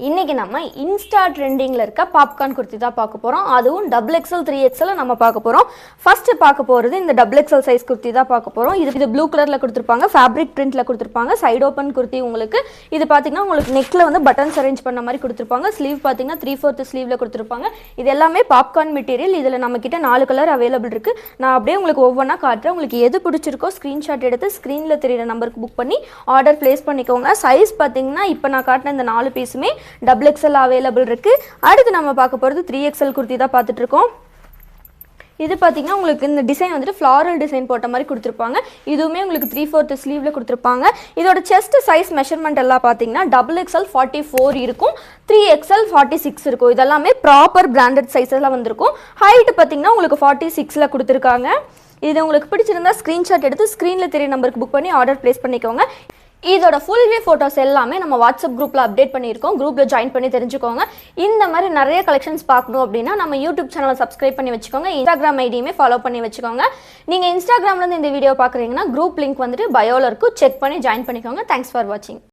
இன்னைக்கு நம்ம இன்ஸ்டா ட்ரெண்டிங்ல இருக்க பாப்கார்ன் குர்த்தி தான் பார்க்க போறோம். அதுவும் XXL 3XL நம்ம பார்க்க போறோம். ஃபர்ஸ்ட் பார்க்க போறது இந்த XXL சைஸ் குர்த்தி தான் பார்க்க போறோம். இது ப்ளூ கலர்ல கொடுத்திருப்பாங்க, ஃபேப்ரிக் பிரிண்ட்ல கொடுத்திருப்பாங்க. சைடு ஓபன் குர்த்தி உங்களுக்கு. இது பாத்தீங்கன்னா உங்களுக்கு நெக்ல வந்து பட்டன்ஸ் அரேஞ்ச் பண்ண மாதிரி கொடுத்திருப்பாங்க. ஸ்லீவ் பாத்தீங்கன்னா 3/4 ஸ்லீவ்ல கொடுத்திருப்பாங்க. இது எல்லாமே பாப்கார்ன் மெட்டீரியல். இதுல நம்ம கிட்ட 4 கலர் அவைலபிள் இருக்கு. நான் அப்படியே உங்களுக்கு ஒவ்வொன்றா காட்டுறேன். உங்களுக்கு எது பிடிச்சிருக்கோ ஸ்கிரீன்ஷாட் எடுத்து ஸ்கிரீன்ல தெரியுற நம்பருக்கு புக் பண்ணி ஆர்டர் பிளேஸ் பண்ணிக்கோங்க. சைஸ் பாத்தீங்கன்னா இப்போ நான் காட்டின இந்த 4 பீஸுமே XXL அவைலபிள் இருக்கு. அடுத்து நம்ம பார்க்க போறது 3XL குர்த்தி தான் பார்த்துட்டு இருக்கோம். இது பார்த்தீங்கன்னா உங்களுக்கு இந்த டிசைன் வந்துட்டு ஃப்ளாரல் டிசைன் போட்ட மாதிரி கொடுத்துருப்பாங்க. இதுவுமே உங்களுக்கு 3/4 ஸ்லீவ்ல கொடுத்துருப்பாங்க. இதோட செஸ்ட் சைஸ் மெஷர்மெண்ட் எல்லாம் பார்த்தீங்கன்னா XXL 44 இருக்கும், 3XL 46 இருக்கும். இதெல்லாமே ப்ராப்பர் பிராண்டட் சைஸெல்லாம் வந்திருக்கும். ஹைட் பார்த்தீங்கன்னா உங்களுக்கு 46ல கொடுத்துருக்காங்க. இது உங்களுக்கு பிடிச்சிருந்தா ஸ்க்ரீன்ஷாட் எடுத்து ஸ்க்ரீனில் தெரிய நம்பருக்கு புக் பண்ணி ஆர்டர் பிளேஸ் பண்ணிக்கோங்க. இதோட ஃபுல் வே ஃபோட்டோஸ் எல்லாமே நம்ம வாட்ஸ்அப் குரூப்பில் அப்டேட் பண்ணியிருக்கோம். குரூப்பில் ஜாயின் பண்ணி தெரிஞ்சுக்கோங்க. இந்த மாதிரி நிறைய கலெக்ஷன்ஸ் பார்க்கணும் அப்படின்னா நம்ம யூடியூப் சேனலை சப்ஸ்கிரைப் பண்ணி வச்சுக்கோங்க. இன்ஸ்டாகிராம் ஐடியுமே ஃபாலோ பண்ணி வச்சுக்கோங்க. நீங்கள் இன்ஸ்டாகிராம்லேருந்து இந்த வீடியோ பார்க்குறீங்கன்னா குரூப் லிங்க் வந்துட்டு பயோவில் இருக்கும். செக் பண்ணி ஜாயின் பண்ணிக்கோங்க. தேங்க்ஸ் ஃபார் வாட்சிங்.